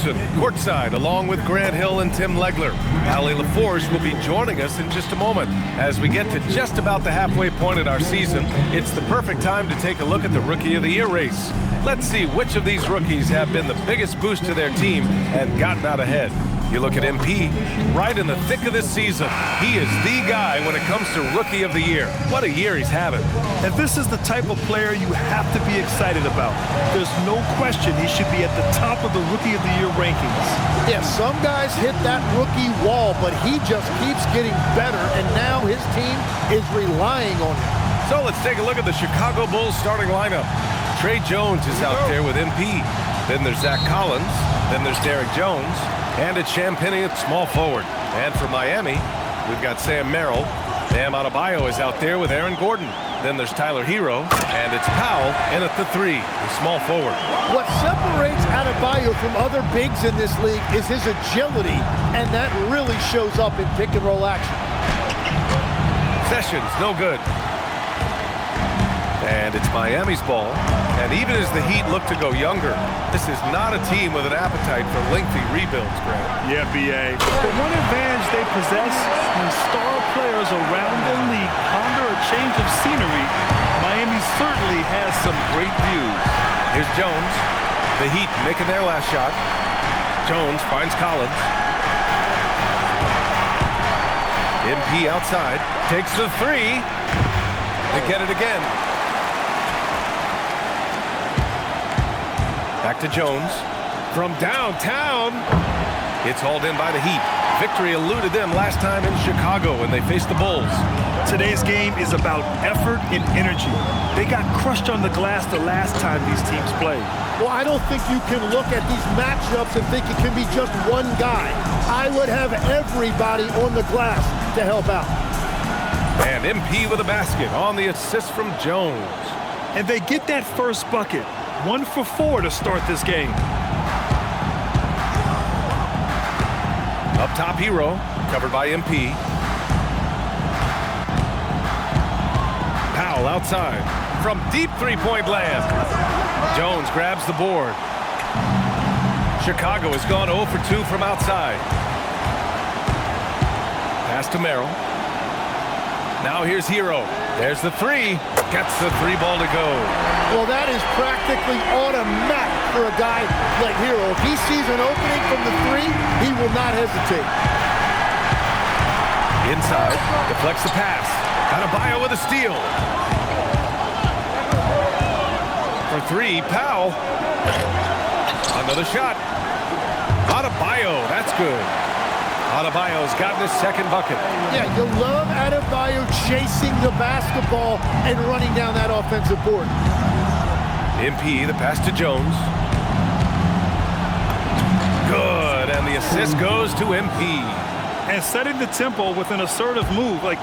Anderson, courtside, along with Grant Hill and Tim Legler. Allie LaForce will be joining us in just a moment. As we get to just about the halfway point in our season, it's the perfect time to take a look at the Rookie of the Year race. Let's see which of these rookies have been the biggest boost to their team and gotten out ahead. You look at MP, right in the thick of this season. He is the guy when it comes to Rookie of the Year. What a year he's having. And this is the type of player you have to be excited about. There's no question he should be at the top of the Rookie of the Year rankings. Yeah, some guys hit that rookie wall, but he just keeps getting better, and now his team is relying on him. So let's take a look at the Chicago Bulls starting lineup. Trey Jones is out there with MP. Then there's Zach Collins. Then there's Derek Jones. And it's Champagnie at small forward. And for Miami, we've got Sam Merrill. Bam Adebayo is out there with Aaron Gordon. Then there's Tyler Hero. And it's Powell in at the 3, the small forward. What separates Adebayo from other bigs in this league is his agility, and that really shows up in pick-and-roll action. Sessions, no good. And it's Miami's ball. And even as the Heat look to go younger, this is not a team with an appetite for lengthy rebuilds, Grant. Yeah, B.A. The one advantage they possess when star players around the league ponder a change of scenery, Miami certainly has some great views. Here's Jones. The Heat making their last shot. Jones finds Collins. MP outside. Takes the 3. They get it again. Back to Jones. From downtown. It's hauled in by the Heat. Victory eluded them last time in Chicago when they faced the Bulls. Today's game is about effort and energy. They got crushed on the glass the last time these teams played. Well, I don't think you can look at these matchups and think it can be just one guy. I would have everybody on the glass to help out. And MP with a basket on the assist from Jones. And they get that first bucket. 1 for 4 to start this game. Up top, Hero, covered by MP. Powell outside from deep three-point land. Jones grabs the board. Chicago has gone 0 for 2 from outside. Pass to Merrill. Now here's Hero. There's the 3. Gets the 3 ball to go. Well, that is practically automatic for a guy like Hero. If he sees an opening from the 3, he will not hesitate. Inside, deflects the pass. Adebayo with a steal. For 3, Powell. Another shot. Adebayo, that's good. Adebayo's gotten his second bucket. Yeah, you love Adebayo chasing the basketball and running down that offensive board. MP, the pass to Jones. Good, and the assist goes to MP. And setting the tempo with an assertive move. Like,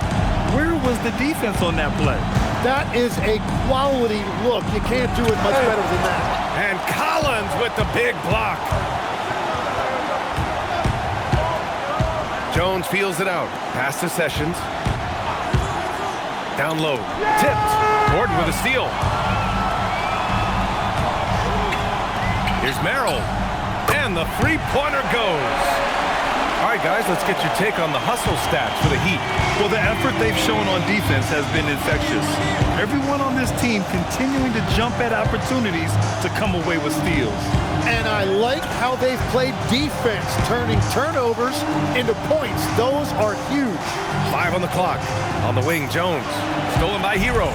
where was the defense on that play? That is a quality look. You can't do it much better than that. And Collins with the big block. Jones feels it out. Pass to Sessions. Down low. Tipped. Gordon with a steal. Here's Merrill. And the three-pointer goes. All right, guys, let's get your take on the hustle stats for the Heat. Well, the effort they've shown on defense has been infectious. Everyone on this team continuing to jump at opportunities to come away with steals. And I like how they've played defense, turning turnovers into points. Those are huge. 5 on the clock. On the wing, Jones. Stolen by Hero.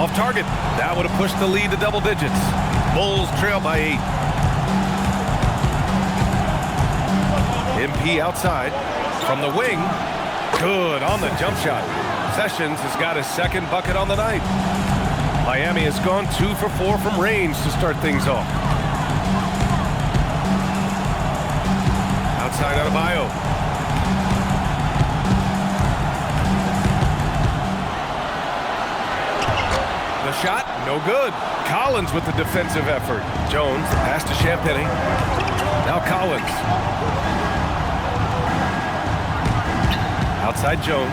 Off target. That would have pushed the lead to double digits. Bulls trail by 8. MP outside. From the wing. Good on the jump shot. Sessions has got his second bucket on the night. Miami has gone 2 for 4 from range to start things off. Outside Adebayo. The shot, no good. Collins with the defensive effort. Jones, the pass to Champagnie. Now Collins. Outside Jones.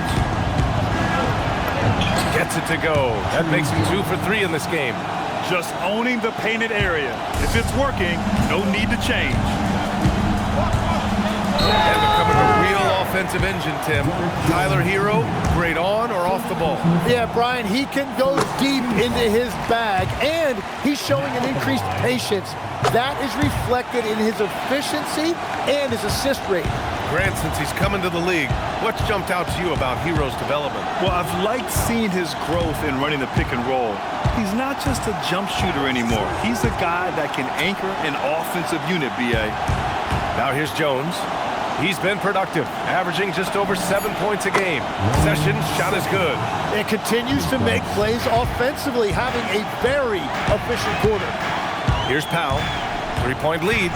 Gets it to go. That makes him 2 for 3 in this game. Just owning the painted area. If it's working, no need to change. And becoming a real offensive engine, Tim. Tyler Hero, great on or off the ball? Yeah, Brian, he can go deep into his bag, and he's showing an increased patience. That is reflected in his efficiency and his assist rate. Grant, since he's come into the league, what's jumped out to you about Hero's development? Well, I've liked seeing his growth in running the pick and roll. He's not just a jump shooter anymore. He's a guy that can anchor an offensive unit, B.A. Now here's Jones. He's been productive, averaging just over 7 points a game. Sessions' shot is good. And continues to make plays offensively, having a very efficient quarter. Here's Powell. 3-point lead.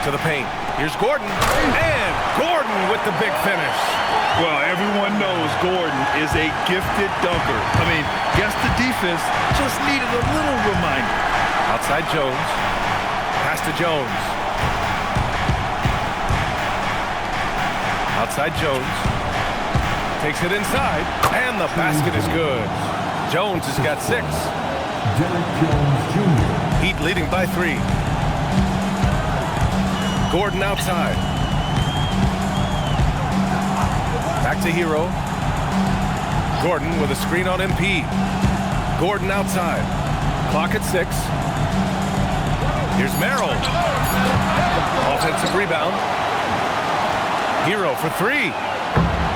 To the paint. Here's Gordon. And Gordon with the big finish. Well, everyone knows Gordon is a gifted dunker. I mean, guess the defense just needed a little reminder. Outside Jones. Pass to Jones. Outside Jones. Takes it inside. And the basket is good. Jones has got 6. Derek Jones Jr. Heat leading by 3. Gordon outside. Back to Hero. Gordon with a screen on MP. Gordon outside. Clock at 6. Here's Merrill. Offensive rebound. Hero for 3.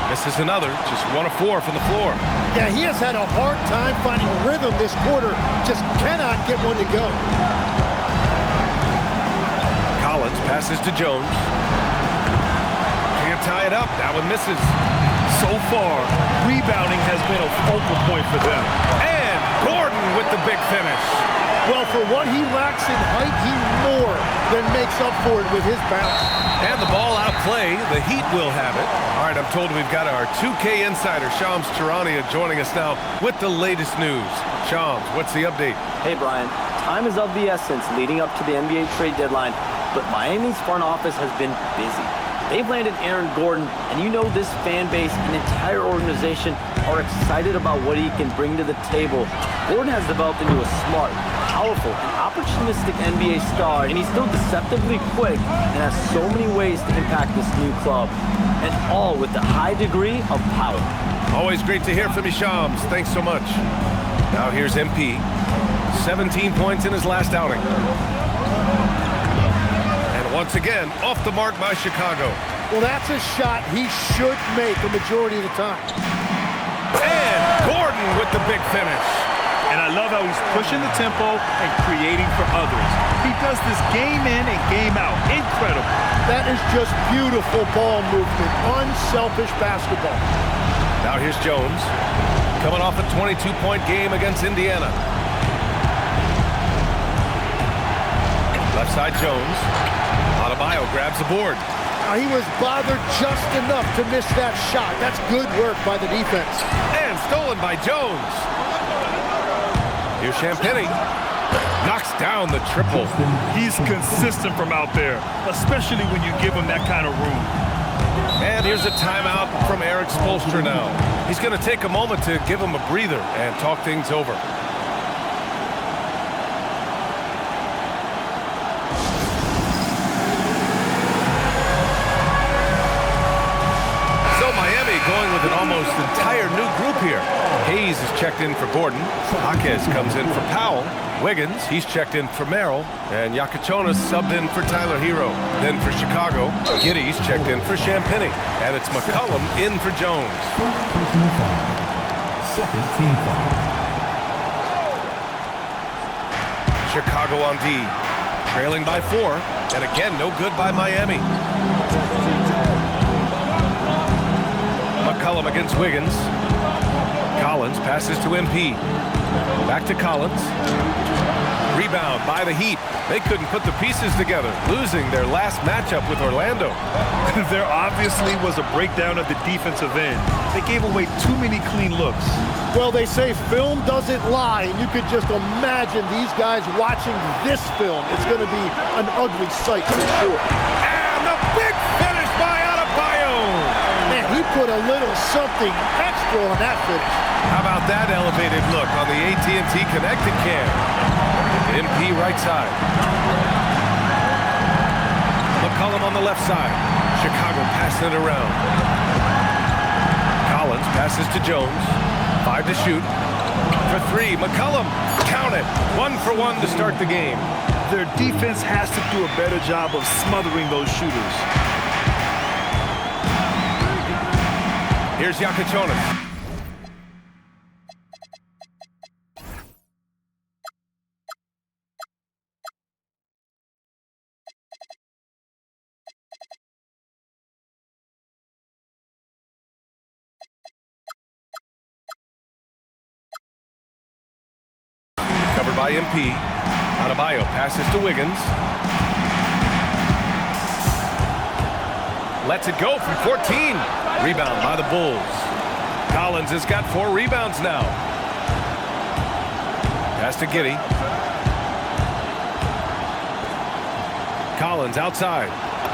Misses another. Just 1 of 4 from the floor. Yeah, he has had a hard time finding rhythm this quarter. Just cannot get one to go. Collins passes to Jones. Can't tie it up. That one misses. So far, rebounding has been a focal point for them. And Gordon with the big finish. Well, for what he lacks in height, he more than makes up for it with his bounce. And the ball out of play. The Heat will have it. All right, I'm told we've got our 2K insider, Shams Charania, joining us now with the latest news. Shams, what's the update? Hey, Brian. Time is of the essence leading up to the NBA trade deadline, but Miami's front office has been busy. They've landed Aaron Gordon, and you know this fan base and entire organization are excited about what he can bring to the table. Gordon has developed into a smart, powerful, and opportunistic NBA star, and he's still deceptively quick and has so many ways to impact this new club, and all with a high degree of power. Always great to hear from you, Shams. Thanks so much. Now here's MP. 17 points in his last outing. Once again, off the mark by Chicago. Well, that's a shot he should make a majority of the time. And Gordon with the big finish. And I love how he's pushing the tempo and creating for others. He does this game in and game out. Incredible. That is just beautiful ball movement. Unselfish basketball. Now here's Jones. Coming off a 22-point game against Indiana. Left side Jones. Adebayo grabs the board. He was bothered just enough to miss that shot. That's good work by the defense. And stolen by Jones. Here's Champagnie. Knocks down the triple. He's consistent from out there, especially when you give him that kind of room. And here's a timeout from Eric Spoelstra now. He's going to take a moment to give him a breather and talk things over. Going with an almost entire new group here. Hayes is checked in for Gordon. Jaquez comes in for Powell. Wiggins, he's checked in for Merrill. And Yakachonis subbed in for Tyler Hero. Then for Chicago, Giddey's checked in for Champagnie. And it's McCollum in for Jones. Personal foul. Second team foul. Chicago on D. Trailing by 4. And again, no good by Miami. McCollum against Wiggins. Collins passes to MP. Back to Collins. Rebound by the Heat. They couldn't put the pieces together, losing their last matchup with Orlando. There obviously was a breakdown of the defensive end. They gave away too many clean looks. Well, they say film doesn't lie, and you could just imagine these guys watching this film. It's going to be an ugly sight for sure. And the big finish by Adebayo. Man, put a little something extra on that finish. How about that elevated look on the AT&T Connected Cam? MP right side. McCollum on the left side. Chicago passing it around. Collins passes to Jones. 5 to shoot. For 3, McCollum. Count it. 1 for 1 to start the game. Their defense has to do a better job of smothering those shooters. Here's Jakubonis. Covered by MP. Adebayo passes to Wiggins. Lets it go from 14. Rebound by the Bulls. Collins has got 4 rebounds now. Pass to Giddey. Collins outside.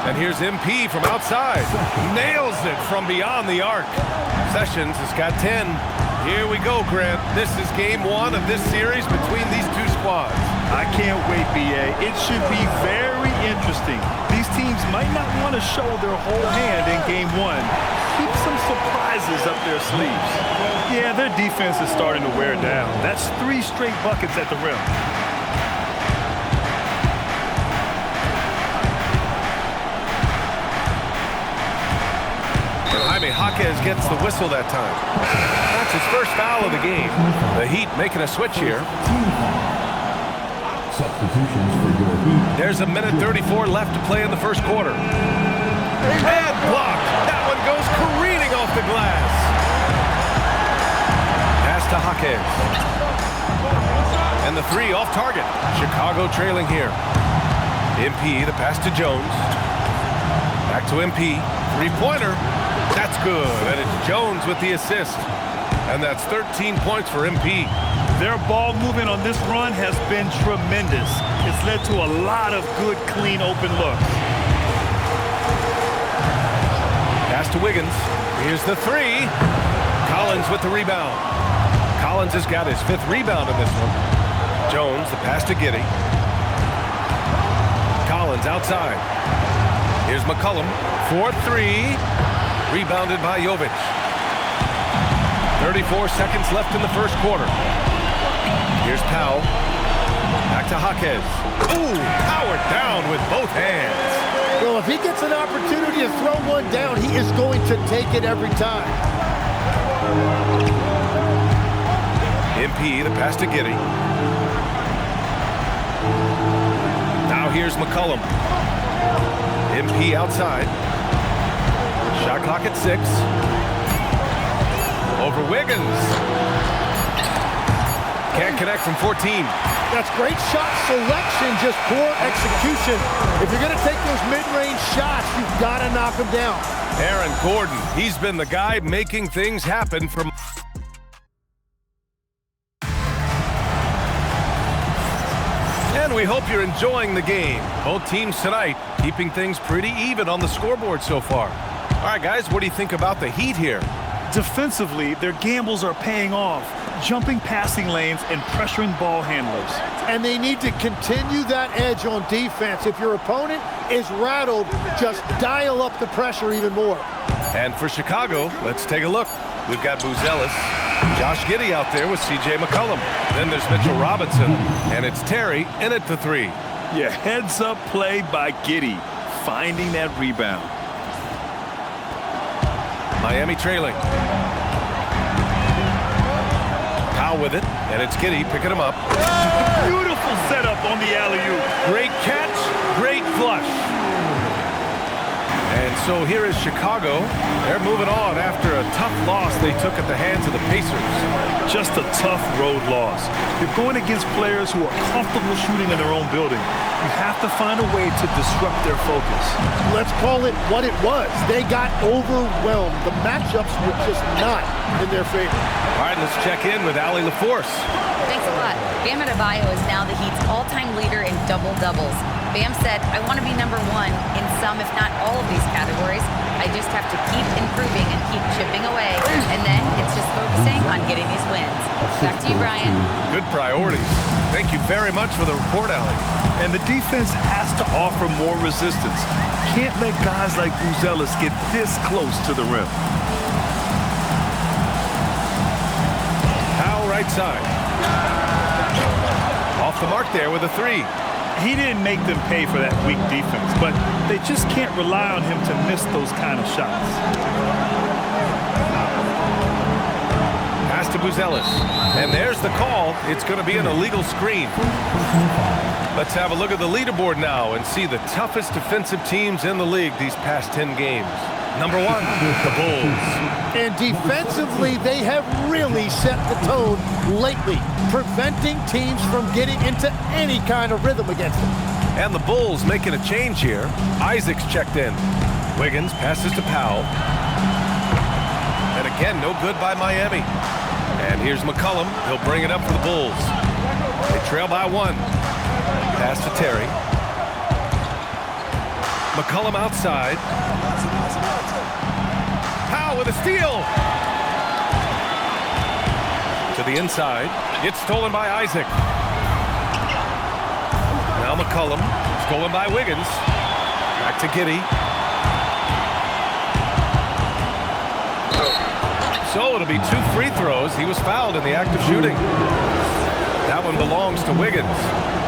And here's MP from outside. Nails it from beyond the arc. Sessions has got 10. Here we go, Grant. This is game 1 of this series between these two squads. I can't wait, BA. It should be very interesting. These teams might not want to show their whole hand in game 1. Keep some surprises up their sleeves. Yeah, their defense is starting to wear down. That's 3 straight buckets at the rim. Jaime Jaquez gets the whistle that time. That's his first foul of the game. The Heat making a switch here. Substitutions for your Heat. There's a minute 34 left to play in the first quarter. And blocked. That one goes careening off the glass. Pass to Jaquez. And the 3 off target. Chicago trailing here. MP, the pass to Jones. Back to MP. 3-pointer. That's good. And it's Jones with the assist. And that's 13 points for MP. Their ball movement on this run has been tremendous. It's led to a lot of good, clean, open looks. Pass to Wiggins. Here's the 3. Collins with the rebound. Collins has got his 5th rebound in this one. Jones, the pass to Giddey. Collins outside. Here's McCollum. 4-3. Rebounded by Jovic. 34 seconds left in the first quarter. Here's Powell. Back to Jaquez. Ooh, powered down with both hands. Well, if he gets an opportunity to throw one down, he is going to take it every time. MP, the pass to Giddey. Now here's McCollum. MP outside. Shot clock at 6. Over Wiggins. Can't connect from 14. That's great shot selection, just poor execution. If you're going to take those mid-range shots, you've got to knock them down. Aaron Gordon, he's been the guy making things happen from... And we hope you're enjoying the game. Both teams tonight keeping things pretty even on the scoreboard so far. All right, guys, what do you think about the Heat here? Defensively, their gambles are paying off, jumping passing lanes and pressuring ball handlers. And they need to continue that edge on defense. If your opponent is rattled, just dial up the pressure even more. And for Chicago, let's take a look. We've got Buzelis, Josh Giddey out there with C.J. McCollum. Then there's Mitchell Robinson, and it's Terry in at the 3. Yeah, heads-up play by Giddey, finding that rebound. Miami trailing. Powell with it, and it's Giddey picking him up. Beautiful setup on the alley-oop. Great catch, great flush. And so here is Chicago. They're moving on after a tough loss they took at the hands of the Pacers. Just a tough road loss. You're going against players who are comfortable shooting in their own building. You have to find a way to disrupt their focus. Let's call it what it was. They got overwhelmed. The matchups were just not in their favor. All right, let's check in with Allie LaForce. Thanks a lot. Bam Adebayo is now the Heat's all-time leader in double-doubles. Bam said, I want to be number one in some, if not all of these categories. I just have to keep improving and keep chipping away. And then it's just focusing on getting these wins. Back to you, Brian. Good priorities. Thank you very much for the report, Allie. And the defense has to offer more resistance. Can't let guys like Buzelis get this close to the rim. Powell right side. Off the mark there with a three. He didn't make them pay for that weak defense, but they just can't rely on him to miss those kind of shots. Pass to Buzelis. And there's the call. It's going to be an illegal screen. Let's have a look at the leaderboard now and see the toughest defensive teams in the league these past 10 games. Number one, the Bulls. And defensively, they have really set the tone lately, preventing teams from getting into any kind of rhythm against them. And the Bulls making a change here. Isaac's checked in. Wiggins passes to Powell. And again, no good by Miami. And here's McCollum. He'll bring it up for the Bulls. They trail by one. Pass to Terry. McCollum outside. Powell with a steal. To the inside. It's stolen by Isaac. Now McCollum. Stolen by Wiggins. Back to Giddey. So it'll be 2 free throws. He was fouled in the act of shooting. That one belongs to Wiggins.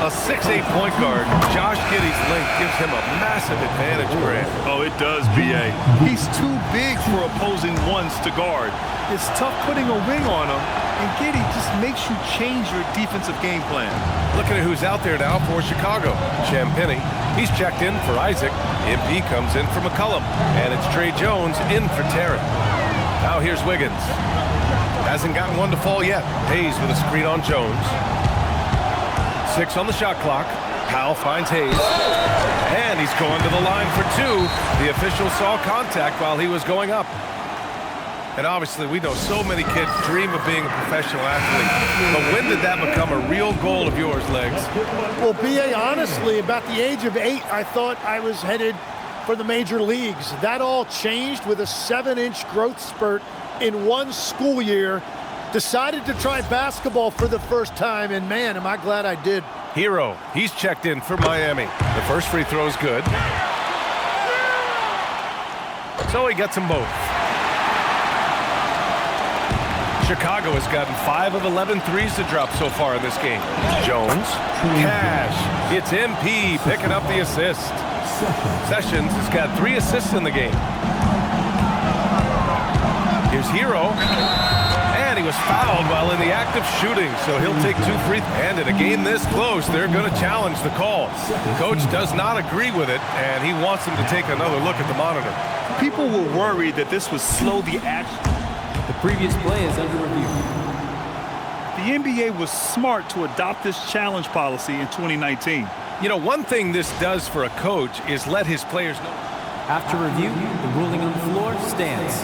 A 6'8" point guard. Josh Giddey's length gives him a massive advantage, Grant. Oh, it does, B.A. He's too big for opposing ones to guard. It's tough putting a wing on him, and Giddey just makes you change your defensive game plan. Looking at who's out there now for Chicago. Champagnie. He's checked in for Isaac. MP comes in for McCollum. And it's Trey Jones in for Terry. Now here's Wiggins. Hasn't gotten one to fall yet. Hayes with a screen on Jones. 6 on the shot clock. Powell finds Hayes. And he's going to the line for 2. The official saw contact while he was going up. And obviously we know so many kids dream of being a professional athlete. But when did that become a real goal of yours, Legs? Well, B.A., honestly, about the age of 8, I thought I was headed for the major leagues. That all changed with a 7-inch growth spurt in one school year. Decided to try basketball for the first time, and man, am I glad I did. Hero, he's checked in for Miami. The first free throw is good. So he gets them both. Chicago has gotten 5 of 11 threes to drop so far in this game. Jones, Cash, it's MP picking up the assist. Sessions has got 3 assists in the game. Here's Hero. And he was fouled while in the act of shooting, so he'll take 2 free throws. And in a game this close, they're going to challenge the call. Coach does not agree with it, and he wants him to take another look at the monitor. People were worried that this would slow the action. The previous play is under review. The NBA was smart to adopt this challenge policy in 2019. You know, one thing this does for a coach is let his players know. After review, the ruling on the floor stands.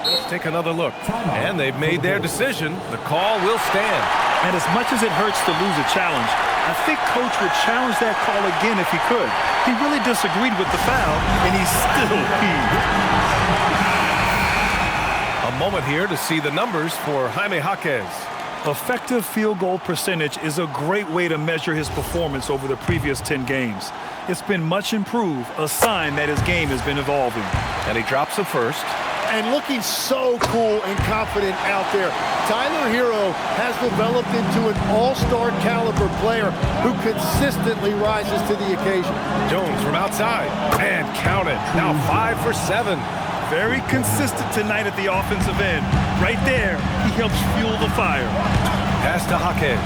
Let's take another look. And they've made their decision. The call will stand. And as much as it hurts to lose a challenge, I think Coach would challenge that call again if he could. He really disagreed with the foul, and he's still peeved. A moment here to see the numbers for Jaime Jaquez. Effective field goal percentage is a great way to measure his performance over the previous 10 games. It's been much improved, a sign that his game has been evolving. And he drops the first. And looking so cool and confident out there. Tyler Hero has developed into an all-star caliber player who consistently rises to the occasion. Jones from outside. And count it. Now 5 for 7. Very consistent tonight at the offensive end. Right there, he helps fuel the fire. Pass to Jaquez.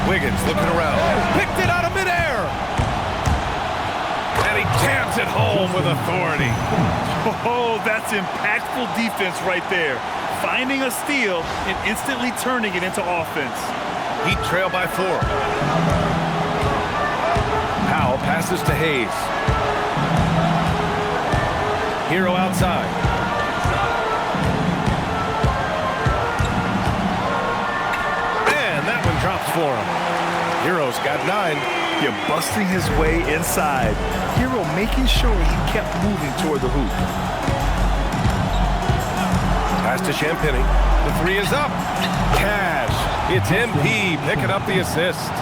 Wiggins looking around. Picked it out of midair. And he jams it home with authority. Oh, that's impactful defense right there. Finding a steal and instantly turning it into offense. Heat trail by 4. passes to Hayes. Hero outside. And that one drops for him. Hero's got 9. You're busting his way inside. Hero making sure he kept moving toward the hoop. Pass to Champagny. The 3 is up. Cash. It's MP picking up the assist.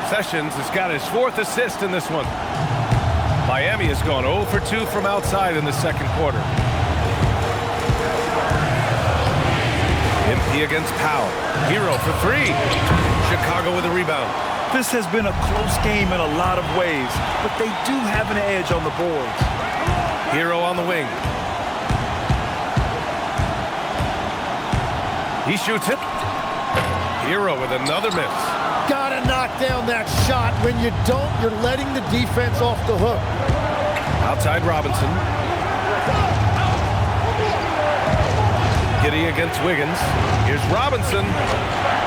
Sessions has got his 4th assist in this one. Miami has gone 0 for 2 from outside in the second quarter. MP against Powell. Hero for 3. Chicago with a rebound. This has been a close game in a lot of ways, but they do have an edge on the boards. Hero on the wing. He shoots it. Hero with another miss. Gotta knock down that shot. When you don't, you're letting the defense off the hook. Outside Robinson. Giddey against Wiggins. Here's Robinson.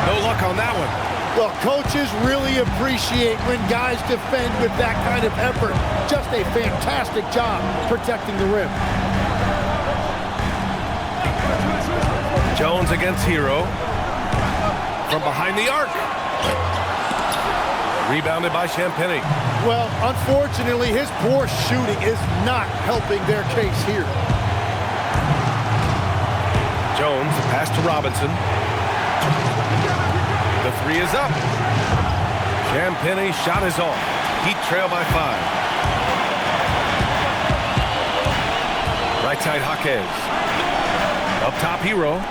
No luck on that one. Well, coaches really appreciate when guys defend with that kind of effort. Just a fantastic job protecting the rim. Jones against Hero. From behind the arc. Rebounded by Champagny. Well, unfortunately, his poor shooting is not helping their case here. Jones, pass to Robinson. The 3 is up. Champagny shot is off. Heat trail by 5. Right side Jaquez. Up top Hero.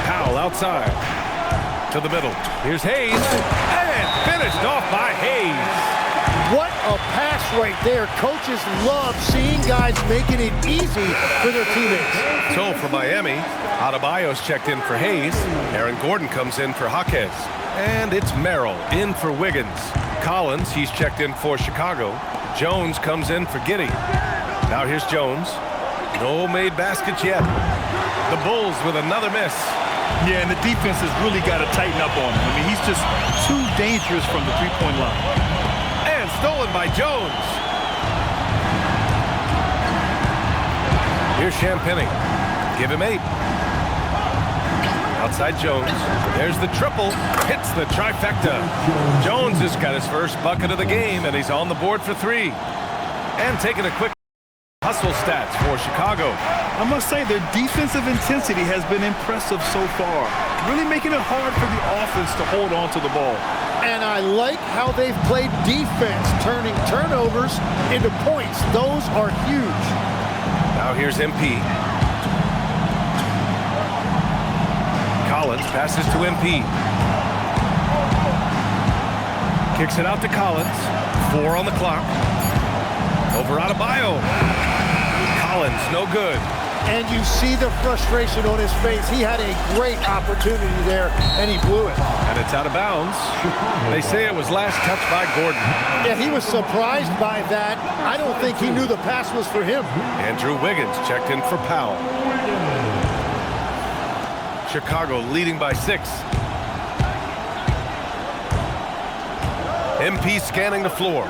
Powell outside. To the middle. Here's Hayes. And finished off by Hayes. What a pass right there. Coaches love seeing guys making it easy for their teammates. So for Miami, Adebayo's checked in for Hayes. Aaron Gordon comes in for Jaquez. And it's Merrill in for Wiggins. Collins, he's checked in for Chicago. Jones comes in for Giddey. Now here's Jones. No made baskets yet. The Bulls with another miss. Yeah, and the defense has really got to tighten up on him. I mean, he's just too dangerous from the three-point line. And stolen by Jones. Here's Champagny. Give him 8. Outside Jones. There's the triple. Hits the trifecta. Jones has got his first bucket of the game, and he's on the board for 3. And taking a quick hustle stats for Chicago. I must say, their defensive intensity has been impressive so far. Really making it hard for the offense to hold on to the ball. And I like how they've played defense, turning turnovers into points. Those are huge. Now here's MP. Collins passes to MP. Kicks it out to Collins. 4 on the clock. Over Adebayo. Collins, no good. And you see the frustration on his face. He had a great opportunity there, and he blew it. And it's out of bounds. They say it was last touched by Gordon. Yeah, he was surprised by that. I don't think he knew the pass was for him. Andrew Wiggins checked in for Powell. Chicago leading by 6. MP scanning the floor.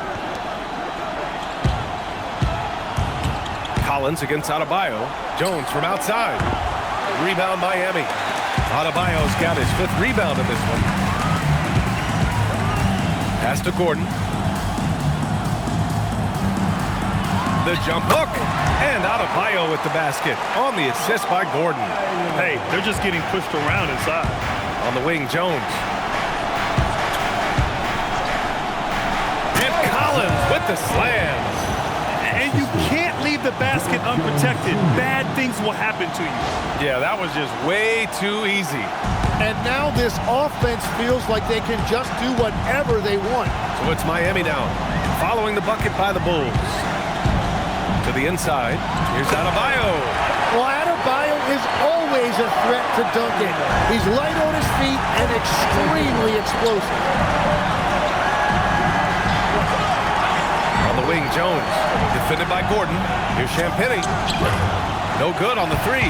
Collins against Adebayo. Jones from outside. Rebound Miami. Adebayo's got his 5th rebound in this one. Pass to Gordon. The jump hook. And Adebayo with the basket on the assist by Gordon. Hey, they're just getting pushed around inside. On the wing, Jones. And Collins with the slam. And you can't leave the basket unprotected. Bad things will happen to you. Yeah, that was just way too easy. And now this offense feels like they can just do whatever they want. So it's Miami now, following the bucket by the Bulls. To the inside, here's Adebayo. Well, Adebayo is always a threat to Duncan. He's light on his feet and extremely explosive. On the wing, Jones. Defended by Gordon. Here's Champagny. No good on the 3.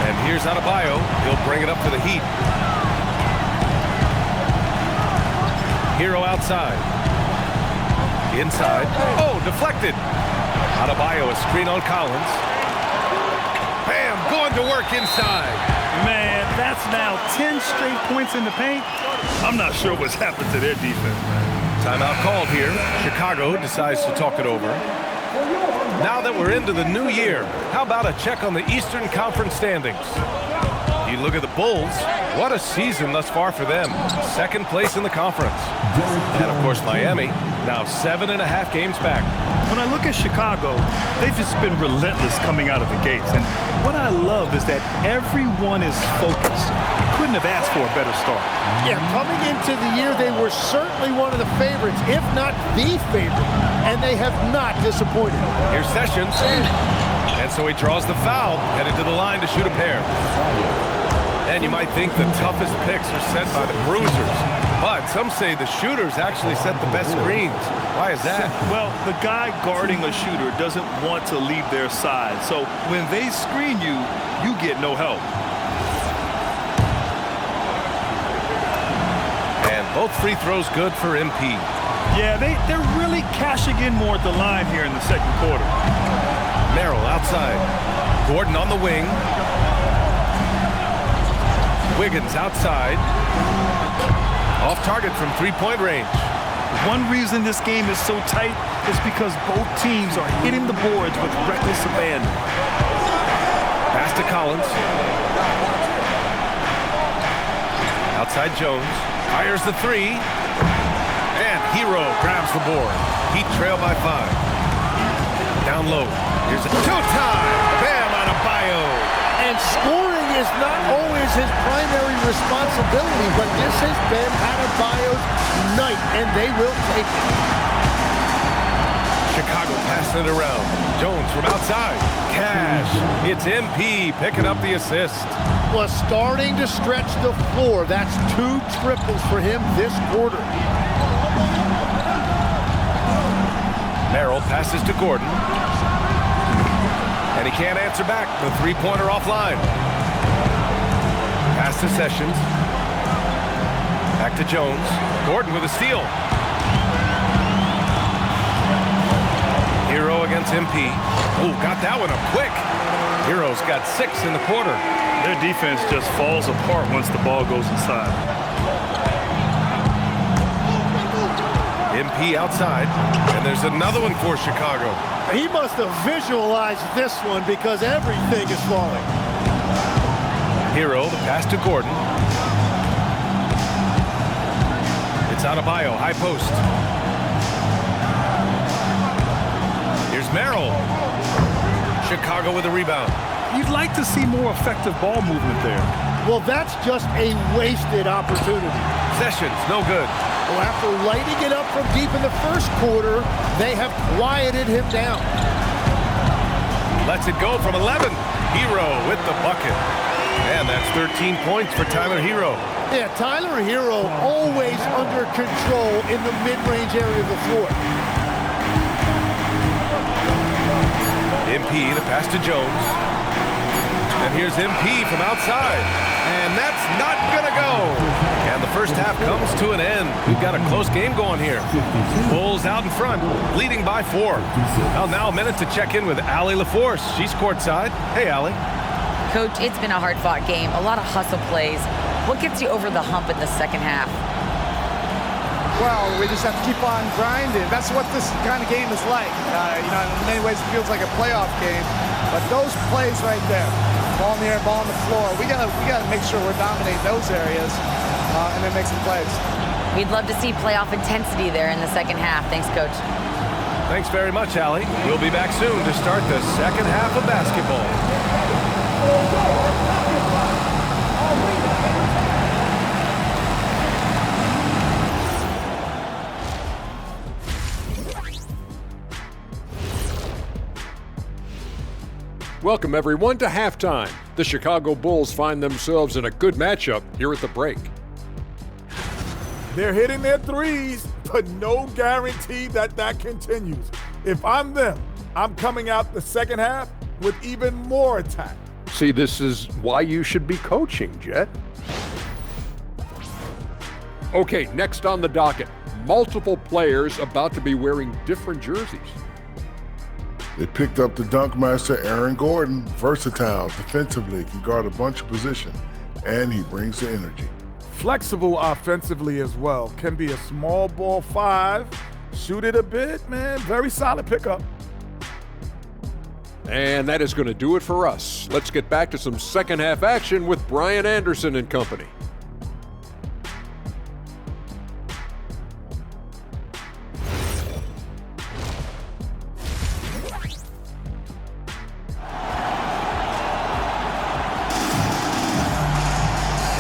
And here's Adebayo. He'll bring it up for the Heat. Hero outside. Inside. Oh, deflected. Adebayo, a screen on Collins. Bam, going to work inside. Man, that's now 10 straight points in the paint. I'm not sure what's happened to their defense, man. Timeout called here. Chicago decides to talk it over. Now that we're into the new year, how about a check on the Eastern Conference standings? You look at the Bulls, what a season thus far for them. Second place in the conference. And of course Miami, now 7.5 games back. When I look at Chicago, they've just been relentless coming out of the gates. And what I love is that everyone is focused. Couldn't have asked for a better start. Yeah, coming into the year, they were certainly one of the favorites, if not the favorite, and they have not disappointed. Here's Sessions, and so he draws the foul, headed to the line to shoot a pair. And you might think the toughest picks are set by the bruisers, but some say the shooters actually set the best screens. Why is that? Well, the guy guarding a shooter doesn't want to leave their side, so when they screen you, you get no help. And both free throws good for MP. Yeah, they're really cashing in more at the line here in the second quarter. Merrill outside. Gordon on the wing. Wiggins outside. Off target from three-point range. One reason this game is so tight is because both teams are hitting the boards with reckless abandon. Pass to Collins. Outside Jones. Fires the three. And Hero grabs the board. Heat trail by 5. Down low. Here's a two-time. Bam, Adebayo. And scoring is not always his primary responsibility, but this has been Adebayo's night, and they will take it. Chicago passing it around. Jones from outside. Cash. It's MP picking up the assist. Well, starting to stretch the floor. That's 2 triples for him this quarter. Merrill passes to Gordon. And he can't answer back. The three-pointer offline. Pass to Sessions. Back to Jones. Gordon with a steal. Hero against MP. Oh, got that one up quick. Hero's got 6 in the quarter. Their defense just falls apart once the ball goes inside. MP outside. And there's another one for Chicago. He must have visualized this one because everything is falling. Hero, the pass to Gordon. It's Adebayo, high post. Here's Merrill. Chicago with a rebound. You'd like to see more effective ball movement there. Well, that's just a wasted opportunity. Sessions, no good. Well, after lighting it up from deep in the first quarter, they have quieted him down. Lets it go from 11. Hero with the bucket. And that's 13 points for Tyler Hero. Yeah, Tyler Hero always under control in the mid-range area of the floor. MP, the pass to Jones. And here's MP from outside. And that's not going to go. And the first half comes to an end. We've got a close game going here. Bulls out in front, leading by 4. Well, now a minute to check in with Allie LaForce. She's courtside. Hey, Allie. Coach, it's been a hard-fought game, a lot of hustle plays. What gets you over the hump in the second half? Well, we just have to keep on grinding. That's what this kind of game is like. In many ways it feels like a playoff game, but those plays right there, ball in the air, ball on the floor, we gotta make sure we're dominating those areas and then make some plays. We'd love to see playoff intensity there in the second half. Thanks, Coach. Thanks very much, Allie. We'll be back soon to start the second half of basketball. Welcome, everyone, to halftime. The Chicago Bulls find themselves in a good matchup here at the break. They're hitting their threes, but no guarantee that continues. If I'm them, I'm coming out the second half with even more attack. See, this is why you should be coaching, Jet. Okay, next on the docket, multiple players about to be wearing different jerseys. They picked up the dunk master Aaron Gordon, versatile defensively, can guard a bunch of positions, and he brings the energy. Flexible offensively as well. Can be a small ball 5, shoot it a bit, man. Very solid pickup. And that is going to do it for us. Let's get back to some second half action with Brian Anderson and company.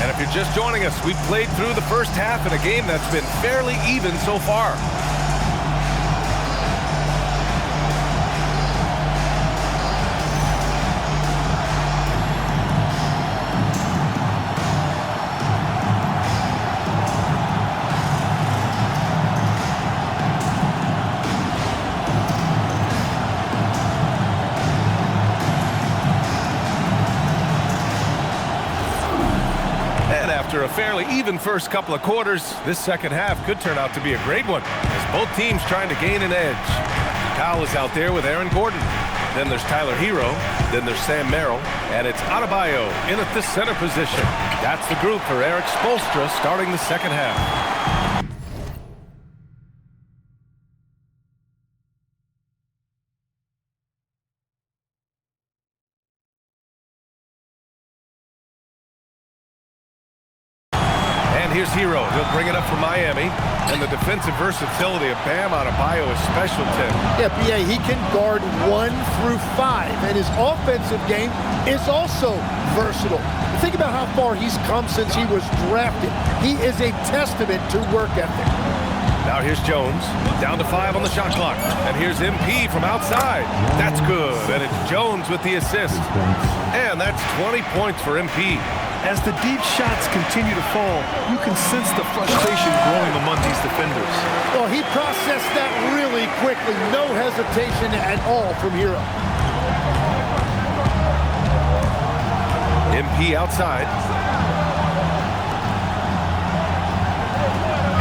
And if you're just joining us, we've played through the first half in a game that's been fairly even so far. After a fairly even first couple of quarters, this second half could turn out to be a great one, as both teams trying to gain an edge. Kyle is out there with Aaron Gordon. Then there's Tyler Hero. Then there's Sam Merrill. And it's Adebayo in at the center position. That's the group for Eric Spoelstra starting the second half. Here's Hero. He'll bring it up for Miami. And the defensive versatility of Bam Adebayo is special, Tim. Yeah, B.A., he can guard 1 through 5, and his offensive game is also versatile. Think about how far he's come since he was drafted. He is a testament to work ethic. Now here's Jones. Down to 5 on the shot clock. And here's MP from outside. That's good. And it's Jones with the assist. And that's 20 points for MP. As the deep shots continue to fall, you can sense the frustration growing among these defenders. Well, he processed that really quickly. No hesitation at all from Hero. MP outside.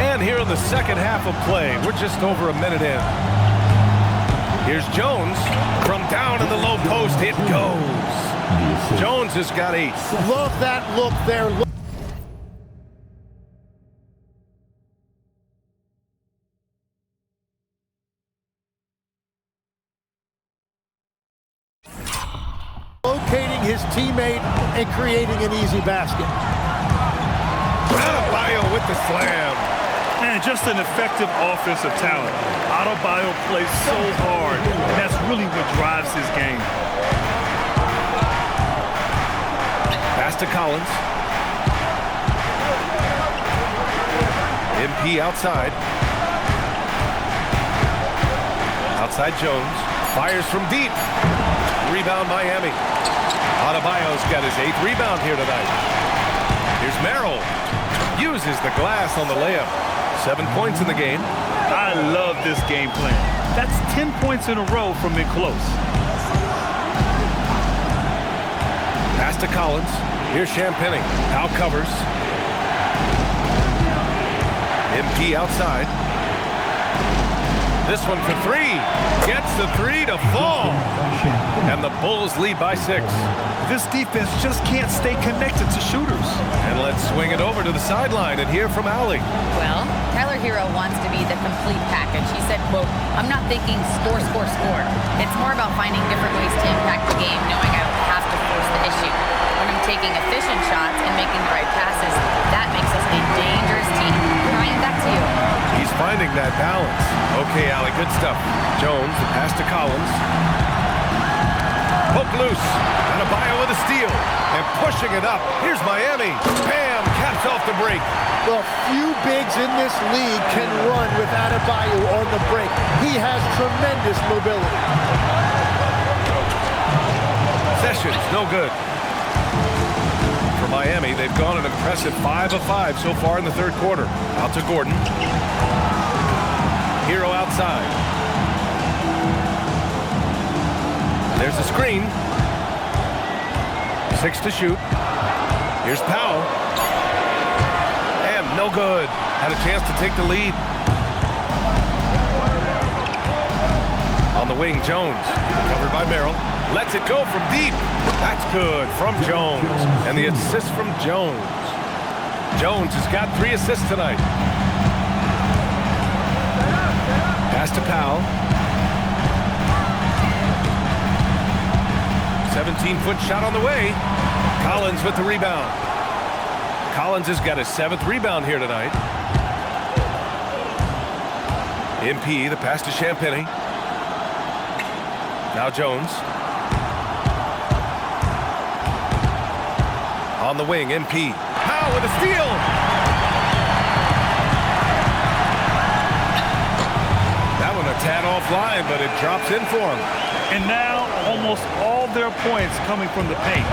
And here in the second half of play, we're just over a minute in. Here's Jones from down in the low post. It goes. Jones has got 8. Love that look there. Locating his teammate and creating an easy basket. Adebayo with the slam. Man, just an effective offensive talent. Adebayo plays so hard, and that's really what drives his game. Pass to Collins. MP outside. Outside Jones. Fires from deep. Rebound Miami. Adebayo's got his 8th rebound here tonight. Here's Merrill. Uses the glass on the layup. 7 points in the game. I love this game plan. That's 10 points in a row from in close. Pass to Collins. Here's Champagnie. Now covers. MP outside. This one for 3. Gets the 3 to fall. And the Bulls lead by 6. This defense just can't stay connected to shooters. And let's swing it over to the sideline and hear from Allie. Well, Tyler Hero wants to be the complete package. He said, quote, "I'm not thinking score, score, score. It's more about finding different ways to impact the game, knowing I don't have to force the issue. When I'm taking efficient shots and making the right passes, that makes us a dangerous team." Ryan, back to you. He's finding that balance. Okay, Allie, good stuff. Jones, the pass to Collins. Poke loose. Adebayo with a steal. And pushing it up. Here's Miami. Bam! Caps off the break. Well, few bigs in this league can run with Adebayo on the break. He has tremendous mobility. Sessions, no good. For Miami, they've gone an impressive 5 of 5 so far in the third quarter. Out to Gordon. Hero outside. There's a screen. 6 to shoot. Here's Powell. And no good. Had a chance to take the lead. On the wing, Jones, covered by Merrill. Lets it go from deep. That's good from Jones. And the assist from Jones. Jones has got 3 assists tonight. Pass to Powell. 17-foot shot on the way. Collins with the rebound. Collins has got his 7th rebound here tonight. MP, the pass to Champagnie. Now Jones. On the wing, MP. Powell with a steal. That one a tad offline, but it drops in for him. And now almost all their points coming from the paint.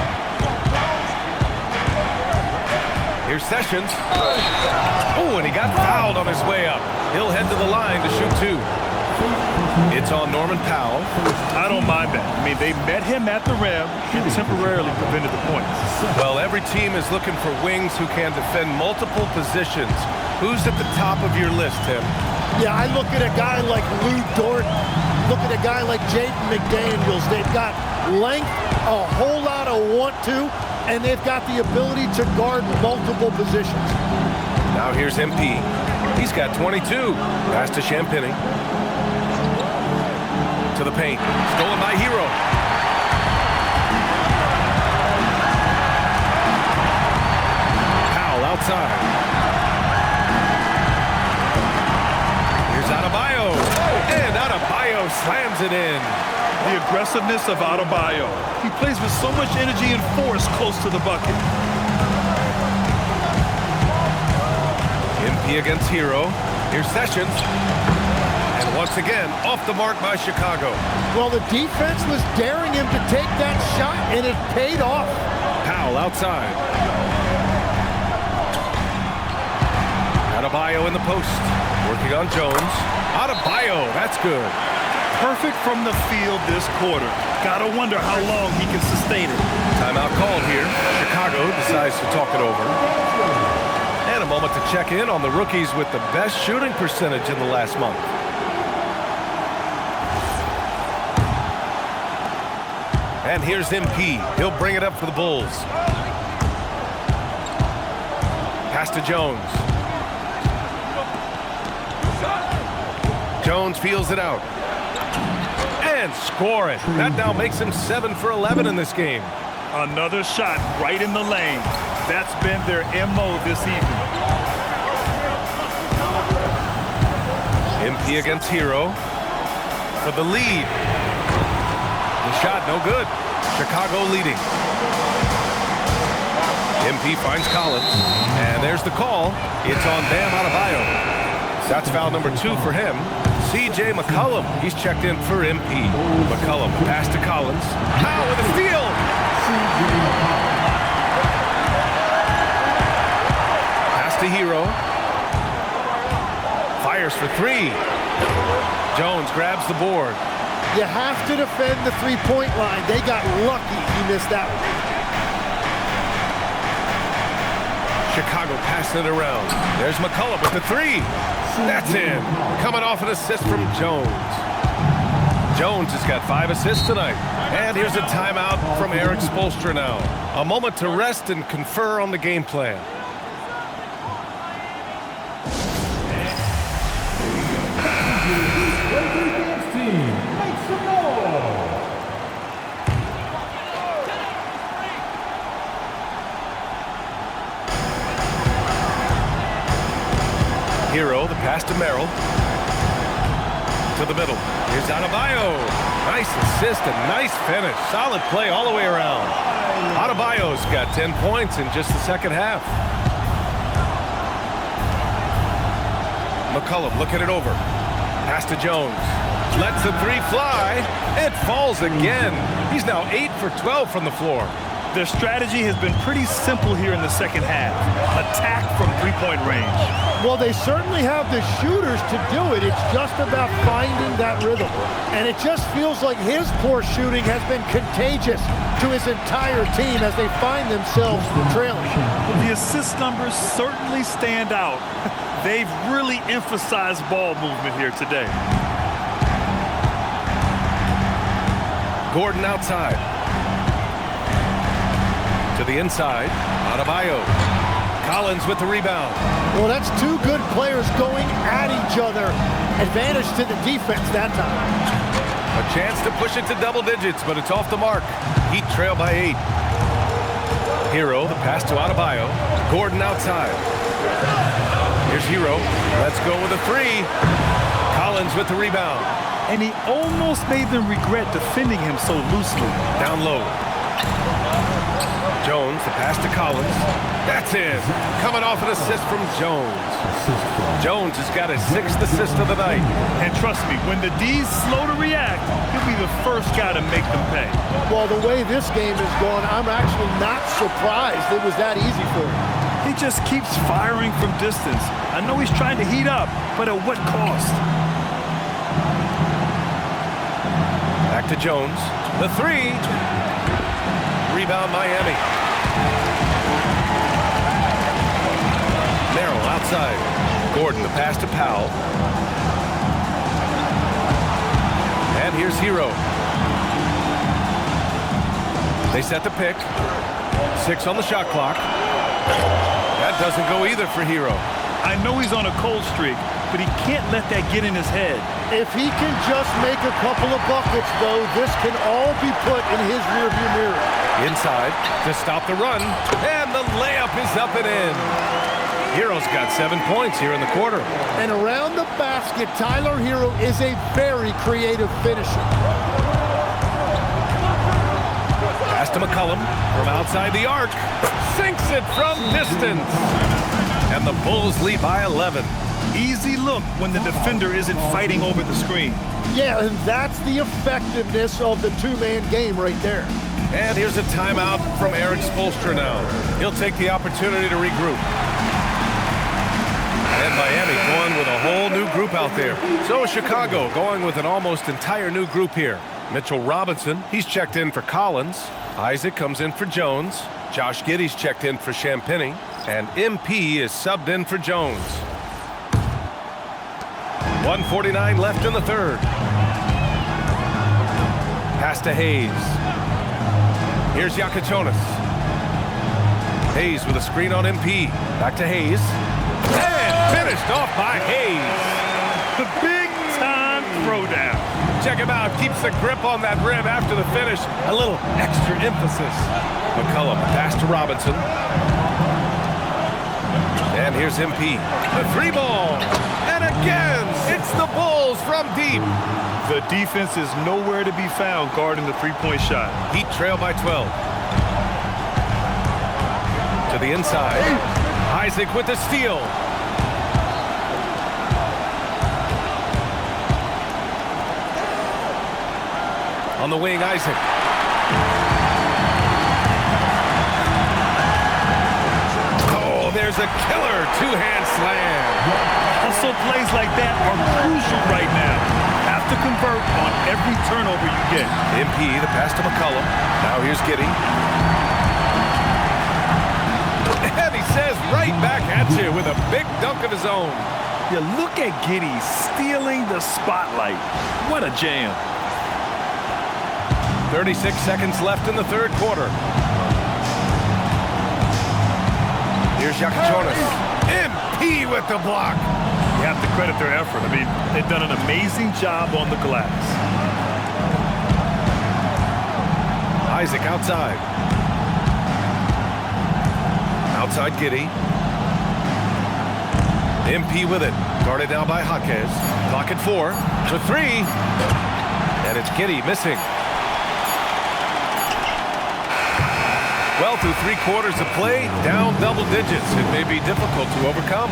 Here's Sessions. Oh, and he got fouled on his way up. He'll head to the line to shoot 2. It's on Norman Powell. I don't mind that. I mean, they met him at the rim and temporarily prevented the points. Well, every team is looking for wings who can defend multiple positions. Who's at the top of your list, Tim? Yeah, I look at a guy like Lou Dort. Look at a guy like Jaden McDaniels. They've got length, a whole lot of want to, and they've got the ability to guard multiple positions. Now here's MP. He's got 22. Pass to Champagnie. To the paint. Stolen by Hero. Powell outside. Here's Adebayo. And Adebayo slams it in. The aggressiveness of Adebayo. He plays with so much energy and force close to the bucket. MP against Hero. Here's Sessions. And once again, off the mark by Chicago. Well, the defense was daring him to take that shot, and it paid off. Powell outside. Adebayo in the post. Working on Jones. Adebayo, that's good. Perfect from the field this quarter. Gotta wonder how long he can sustain it. Timeout called here. Chicago decides to talk it over. And a moment to check in on the rookies with the best shooting percentage in the last month. And here's MP. He'll bring it up for the Bulls. Pass to Jones. Jones feels it out. And score it. That now makes him 7 for 11 in this game. Another shot right in the lane. That's been their MO this evening. MP against Hero for the lead. The shot no good. Chicago leading. MP finds Collins. And there's the call. It's on Bam Adebayo. That's foul number 2 for him. C.J. McCollum. He's checked in for MP. McCollum pass to Collins. Powell with a steal. Pass to Hero. Fires for 3. Jones grabs the board. You have to defend the three-point line. They got lucky he missed that one. Chicago passing it around. There's McCullough with the 3. That's in. Coming off an assist from Jones. Jones has got 5 assists tonight. And here's a timeout from Eric Spoelstra now. A moment to rest and confer on the game plan. Hero, the pass to Merrill. To the middle. Here's Adebayo. Nice assist and nice finish. Solid play all the way around. Adebayo's got 10 points in just the second half. McCullough looking it over. Pass to Jones. Lets the 3 fly. It falls again. He's now 8 for 12 from the floor. Their strategy has been pretty simple here in the second half. Attack from three-point range. Well, they certainly have the shooters to do it. It's just about finding that rhythm. And it just feels like his poor shooting has been contagious to his entire team as they find themselves trailing. The assist numbers certainly stand out. They've really emphasized ball movement here today. Gordon outside. To the inside, Adebayo. Collins with the rebound. Well, that's two good players going at each other. Advantage to the defense that time. A chance to push it to double digits, but it's off the mark. Heat trail by 8. Hero, the pass to Adebayo. Gordon outside. Here's Hero. Let's go with a 3. Collins with the rebound. And he almost made them regret defending him so loosely. Down low. Jones, the pass to Collins. That's in. Coming off an assist from Jones. Jones has got his 6th assist of the night. And trust me, when the D's slow to react, he'll be the first guy to make them pay. Well, the way this game is going, I'm actually not surprised it was that easy for him. He just keeps firing from distance. I know he's trying to heat up, but at what cost? Back to Jones. The 3. Rebound Miami. Merrill outside. Gordon, the pass to Powell. And here's Hero. They set the pick. 6 on the shot clock. That doesn't go either for Hero. I know he's on a cold streak, but he can't let that get in his head. If he can just make a couple of buckets, though, this can all be put in his rearview mirror. Inside to stop the run, and the layup is up and in. Hero's got 7 points here in the quarter. And around the basket, Tyler Hero is a very creative finisher. Pass to McCollum from outside the arc. Sinks it from distance. And the Bulls lead by 11. Easy look when the defender isn't fighting over the screen. Yeah, and that's the effectiveness of the two-man game right there. And here's a timeout from Eric Spoelstra now. He'll take the opportunity to regroup. And Miami going with a whole new group out there. So is Chicago going with an almost entire new group here. Mitchell Robinson, he's checked in for Collins. Isaac comes in for Jones. Josh Giddey's checked in for Champagnie. And MP is subbed in for Jones. 1:49 left in the third. Pass to Hayes. Here's Yakachonis. Hayes with a screen on MP. Back to Hayes. And finished off by Hayes. The big-time throwdown. Check him out. Keeps the grip on that rim after the finish. A little extra emphasis. McCollum, pass to Robinson. And here's MP. The 3 ball. And again, it's the Bulls from deep. The defense is nowhere to be found guarding the three-point shot. Heat trail by 12. To the inside. Isaac with the steal. On the wing, Isaac. Oh, there's a killer two-hand slam. Hustle plays like that are crucial right now. Have to convert on every turnover you get. MP, the pass to McCollum. Now here's Giddey. And he says right back at you with a big dunk of his own. Yeah, look at Giddey stealing the spotlight. What a jam. 36 seconds left in the third quarter. Here's Yakachonis. MP with the block. You have to credit their effort. I mean, they've done an amazing job on the glass. Isaac outside. Outside Giddey. MP with it. Guarded now by Jaquez. Clock at 4. For 3. And it's Giddey missing. Well, through 3 quarters of play, down double digits. It may be difficult to overcome.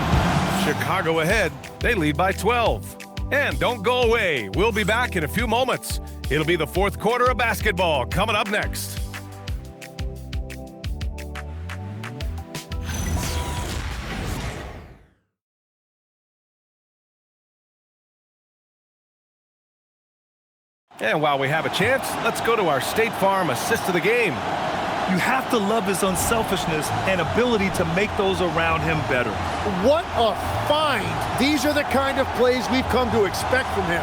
Chicago ahead. They lead by 12. And don't go away. We'll be back in a few moments. It'll be the fourth quarter of basketball coming up next. And while we have a chance, let's go to our State Farm assist of the game. You have to love his unselfishness and ability to make those around him better. What a find. These are the kind of plays we've come to expect from him.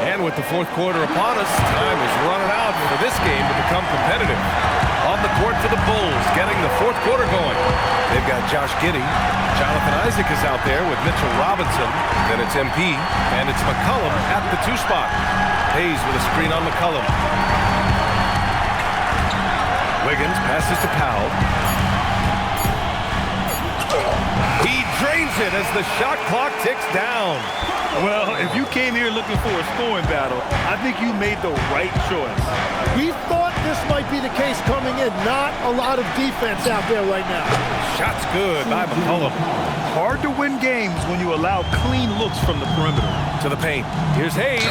And with the fourth quarter upon us, time is running out for this game to become competitive. On the court for the Bulls, getting the fourth quarter going. They've got Josh Giddey. Jonathan Isaac is out there with Mitchell Robinson. Then it's MP, and it's McCollum at the 2 spot. Hayes with a screen on McCollum. Wiggins passes to Powell. He drains it as the shot clock ticks down. Well, if you came here looking for a scoring battle, I think you made the right choice. We thought this might be the case coming in. Not a lot of defense out there right now. Shot's good by McCollum. Hard to win games when you allow clean looks from the perimeter. To the paint. Here's Hayes.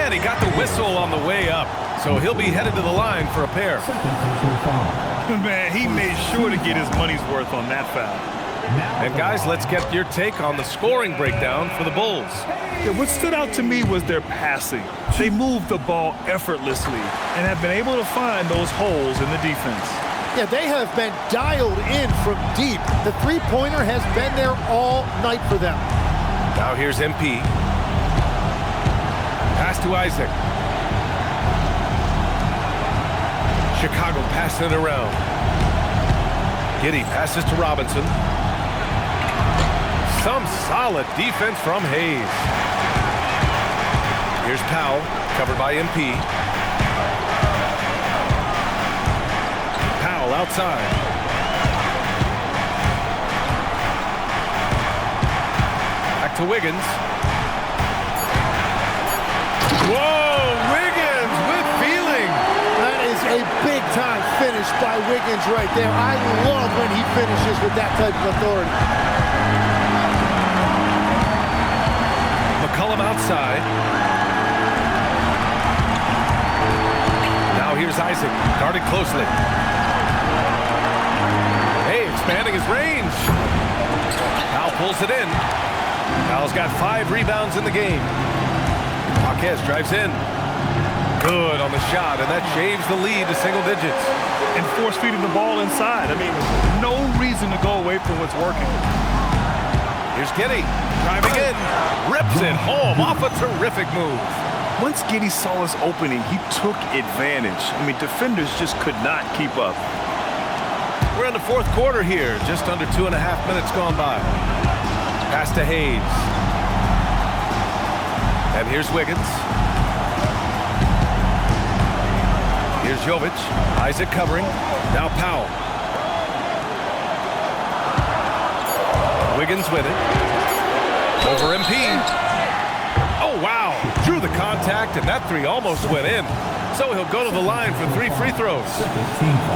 And he got the whistle on the way up. So he'll be headed to the line for a pair. Man, he made sure to get his money's worth on that foul. And guys, let's get your take on the scoring breakdown for the Bulls. Yeah, what stood out to me was their passing. They moved the ball effortlessly and have been able to find those holes in the defense. Yeah, they have been dialed in from deep. The three-pointer has been there all night for them. Now here's MP. Pass to Isaac. Chicago passing it around. Giddey passes to Robinson. Some solid defense from Hayes. Here's Powell, covered by MP. Powell outside. Back to Wiggins. Whoa, Wiggins with feeling. That is a big-time finish by Wiggins right there. I love when he finishes with that type of authority. McCollum outside. Now here's Isaac, guarded closely. Hey, expanding his range. Powell pulls it in. Powell's got 5 rebounds in the game. Marquez drives in. Good on the shot, and that shaves the lead to single digits. And force feeding the ball inside. I mean, no reason to go away from what's working. Here's Giddey, driving in, rips it home off a terrific move. Once Giddey saw his opening, he took advantage. I mean, defenders just could not keep up. We're in the fourth quarter here, just under 2.5 minutes gone by. Pass to Hayes. And here's Wiggins. Here's Jovic. Isaac covering. Now Powell. Wiggins with it. Over MP. Oh, wow. Drew the contact, and that 3 almost went in. So he'll go to the line for 3 free throws.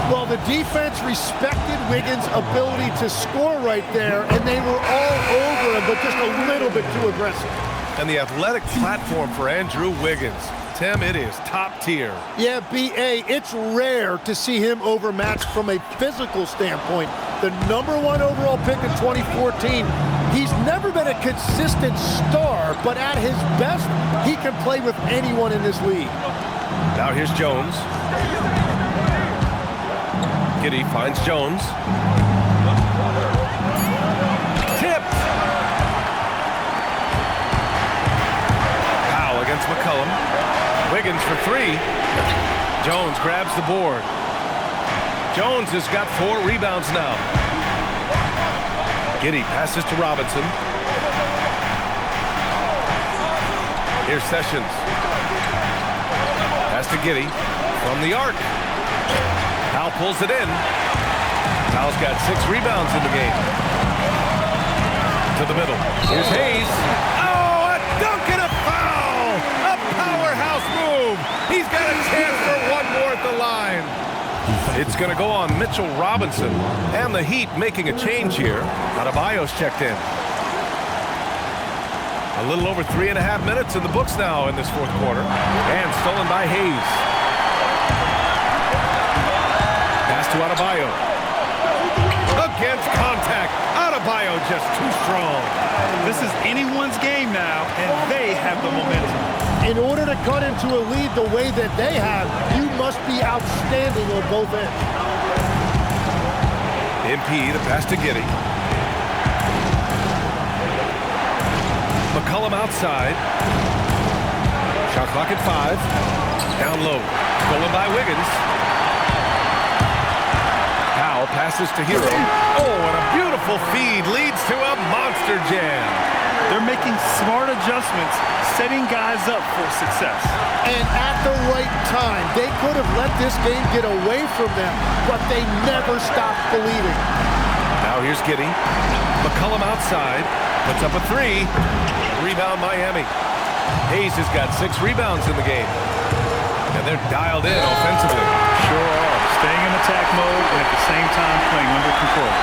Well, the defense respected Wiggins' ability to score right there, and they were all over him, but just a little bit too aggressive. And the athletic platform for Andrew Wiggins. Tim, it is top tier. Yeah, B.A., it's rare to see him overmatched from a physical standpoint. The #1 overall pick in 2014. He's never been a consistent star, but at his best, he can play with anyone in this league. Now here's Jones. Giddey finds Jones. Tipped. Powell against McCollum. Wiggins for 3. Jones grabs the board. Jones has got 4 rebounds now. Giddey passes to Robinson. Here's Sessions. Pass to Giddey from the arc. Powell pulls it in. Powell's got 6 rebounds in the game. To the middle. Here's Hayes. Oh, a dunk and a foul! A powerhouse move! He's got a chance for 1 more at the line. It's going to go on Mitchell Robinson. And the Heat making a change here. Adebayo's checked in. A little over 3.5 minutes in the books now in this fourth quarter. And stolen by Hayes. Pass to Adebayo. Against contact. Adebayo Adebayo just too strong. This is anyone's game now, and they have the momentum. In order to cut into a lead the way that they have, you must be outstanding on both ends. MP, the pass to Giddey. McCollum outside. Shot clock at 5. Down low. Stolen by Wiggins. Powell passes to Hero. Oh, and a beautiful feed leads to a monster jam. They're making smart adjustments, setting guys up for success. And at the right time, they could have let this game get away from them, but they never stopped believing. Now here's Giddey. McCollum outside. Puts up a 3. Rebound Miami. Hayes has got 6 rebounds in the game. And they're dialed in offensively. Sure are. Staying in attack mode and at the same time playing under control.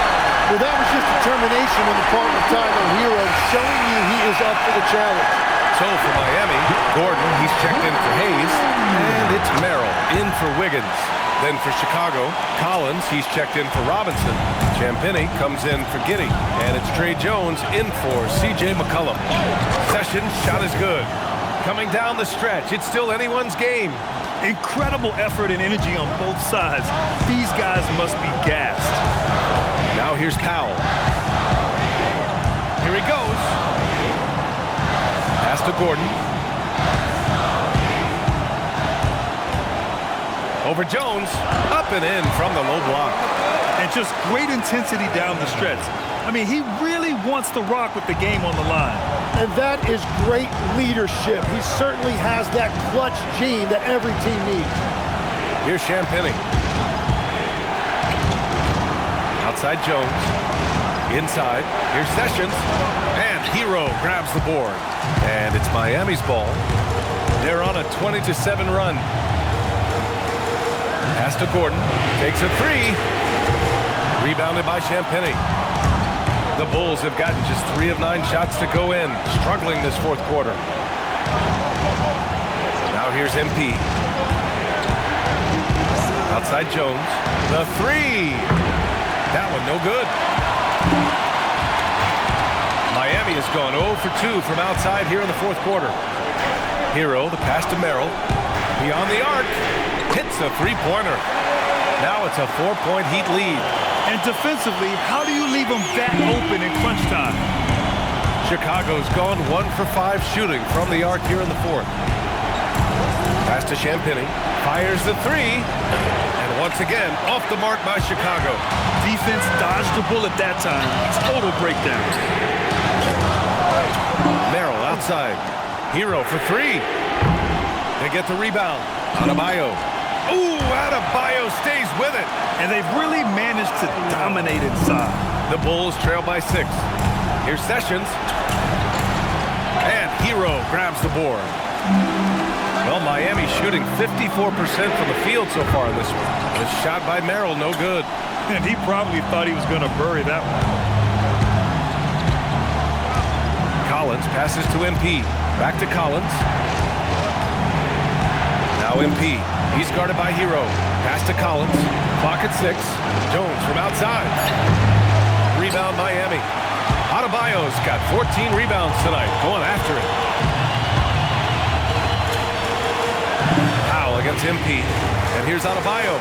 Well, that was just determination on the part of Tyler Hero, showing you he is up for the challenge. So for Miami, Gordon, he's checked in for Hayes. And it's Merrill in for Wiggins. Then for Chicago, Collins, he's checked in for Robinson. Champagnie comes in for Giddey. And it's Tre Jones in for C.J. McCollum. Sessions' shot is good. Coming down the stretch, it's still anyone's game. Incredible effort and energy on both sides. These guys must be gassed. Now here's Powell. Here he goes. Pass to Gordon. Over Jones. Up and in from the low block. And just great intensity down the stretch. I mean, he really wants to rock with the game on the line. And that is great leadership. He certainly has that clutch gene that every team needs. Here's Champagnie. Outside Jones. Inside. Here's Sessions. And Hero grabs the board. And it's Miami's ball. They're on a 20-7 run. Pass to Gordon. Takes a 3. Rebounded by Champagnie. The Bulls have gotten just 3 of 9 shots to go in. Struggling this fourth quarter. Now here's MP. Outside Jones. The 3. That one no good. Miami has gone 0 for 2 from outside here in the fourth quarter. Hero, the pass to Merrill. Beyond the arc. Hits a 3-pointer. Now it's a 4-point Heat lead. And defensively, how do you leave them that open in crunch time? Chicago's gone 1 for 5 shooting from the arc here in the fourth. Pass to Champagnie. Fires the 3. And once again, off the mark by Chicago. Defense dodged the bullet that time. Total breakdown. Merrill outside. Hero for 3. They get the rebound. Adebayo. Ooh, Adebayo stays with it. And they've really managed to dominate inside. The Bulls trail by 6. Here's Sessions. And Hero grabs the board. Well, Miami shooting 54% from the field so far in this one. The shot by Merrill, no good. And he probably thought he was going to bury that one. Collins passes to MP. Back to Collins. Now MP. He's guarded by Hero. Pass to Collins. Clock at 6. Jones from outside. Rebound Miami. Adebayo's got 14 rebounds tonight. Going after it. Powell against MP. And here's Adebayo.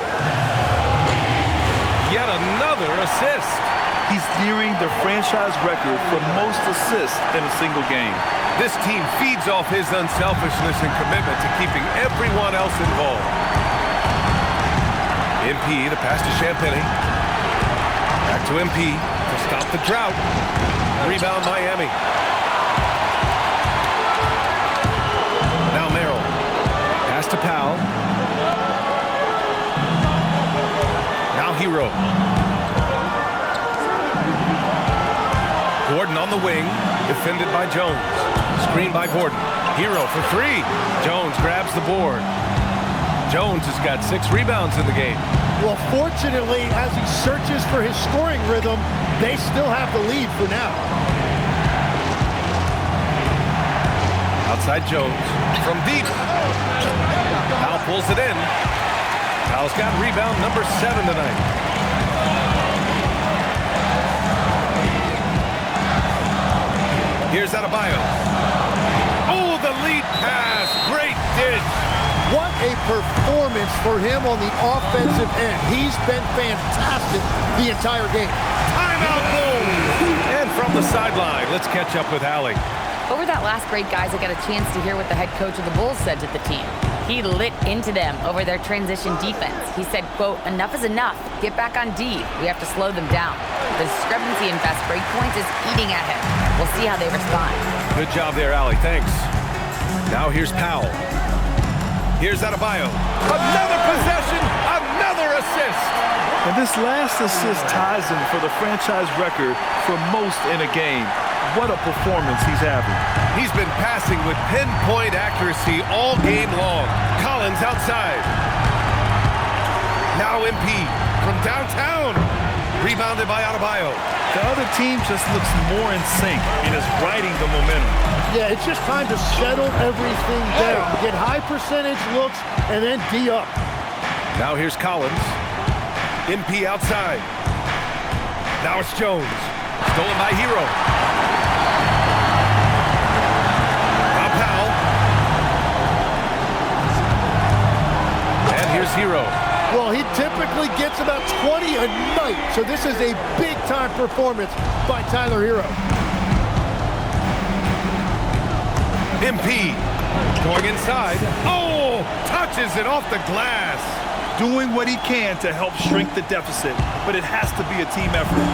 Yet another assist. He's nearing the franchise record for most assists in a single game. This team feeds off his unselfishness and commitment to keeping everyone else involved. MP, the pass to Champagnie. Back to MP to stop the drought. Rebound Miami. Now Merrill. Pass to Powell. Now Hero. Gordon on the wing, defended by Jones. Screen by Gordon. Hero for 3. Jones grabs the board. Jones has got 6 rebounds in the game. Well, fortunately, as he searches for his scoring rhythm, they still have the lead for now. Outside Jones from deep. Powell pulls it in. Powell's got rebound number 7 tonight. Here's Adebayo. Oh, the lead pass. Great dish. What a performance for him on the offensive end. He's been fantastic the entire game. Timeout Bulls. And from the sideline, let's catch up with Allie. Over that last break, guys, I got a chance to hear what the head coach of the Bulls said to the team. He lit into them over their transition defense. He said, quote, "Enough is enough. Get back on D. We have to slow them down. The discrepancy in fast break points is eating at him. We'll see how they respond." Good job there, Allie. Thanks. Now here's Powell. Here's Adebayo. Another possession, another assist. And this last assist ties him for the franchise record for most in a game. What a performance he's having. He's been passing with pinpoint accuracy all game long. Collins outside. Now MP from downtown. Rebounded by Adebayo. The other team just looks more in sync and is riding the momentum. Yeah, it's just time to settle everything down. Get high percentage looks and then D up. Now here's Collins. MP outside. Now it's Jones. Stolen by Hero. Now Powell. And here's Hero. Well, he typically gets about 20 a night, so this is a big-time performance by Tyler Hero. MP going inside. Oh, touches it off the glass. Doing what he can to help shrink the deficit, but it has to be a team effort.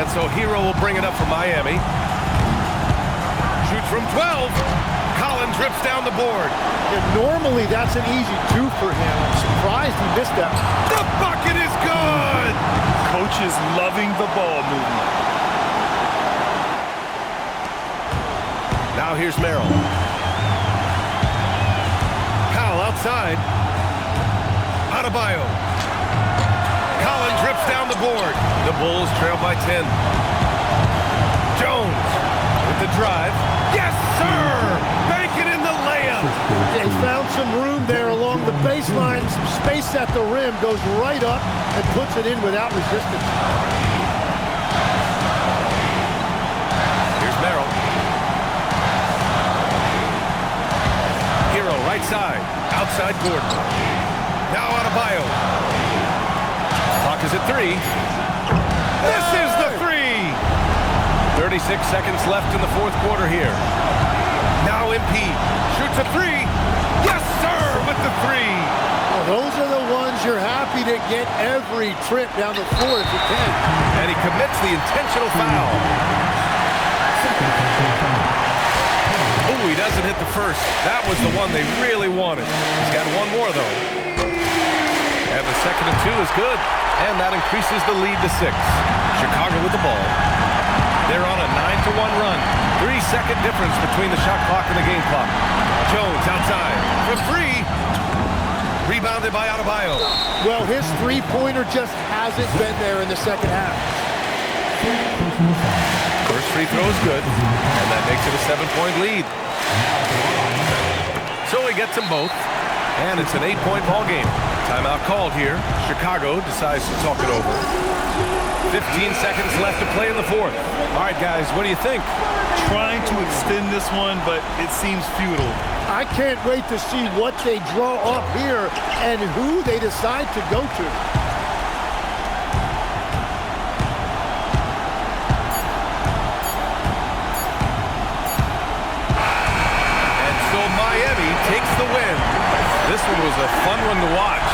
And so Hero will bring it up for Miami. Shoots from 12. Collins rips down the board. And normally that's an easy two for him. I'm surprised he missed that. The bucket is good. Coach is loving the ball movement. Now here's Merrill. Powell outside. Adebayo. Collins rips down the board. The Bulls trail by 10. Jones with the drive. Yes, sir! Bank it in the layup. They found some room there along the baseline. Some space at the rim. Goes right up and puts it in without resistance. Here's Merrill. Hero right side. Outside Gordon. Now Adebayo. Clock is at 3. This is the 3. 36 seconds left in the fourth quarter here. Now MP shoots a 3. Yes, sir, with the 3. Well, those are the ones you're happy to get every trip down the floor if you can. And he commits the intentional foul. Oh, he doesn't hit the first. That was the one they really wanted. He's got one more, though. And the second and 2 is good. And that increases the lead to 6. Chicago with the ball. They're on a 9-1 run. 3-second difference between the shot clock and the game clock. Jones outside for 3. Rebounded by Adebayo. Well, his three-pointer just hasn't been there in the second half. First free throw is good. And that makes it a 7-point lead. So he gets them both. And it's an 8-point ball game. Timeout called here. Chicago decides to talk it over. 15 seconds left to play in the fourth. All right, guys, what do you think? Trying to extend this one, but it seems futile. I can't wait to see what they draw up here and who they decide to go to. And so Miami takes the win. This one was a fun one to watch.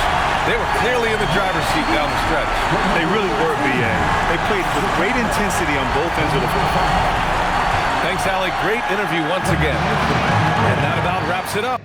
They were clearly in the driver's seat down the stretch. They really were, B.A. They played with great intensity on both ends of the floor. Thanks, Allie. Great interview once again. And that about wraps it up.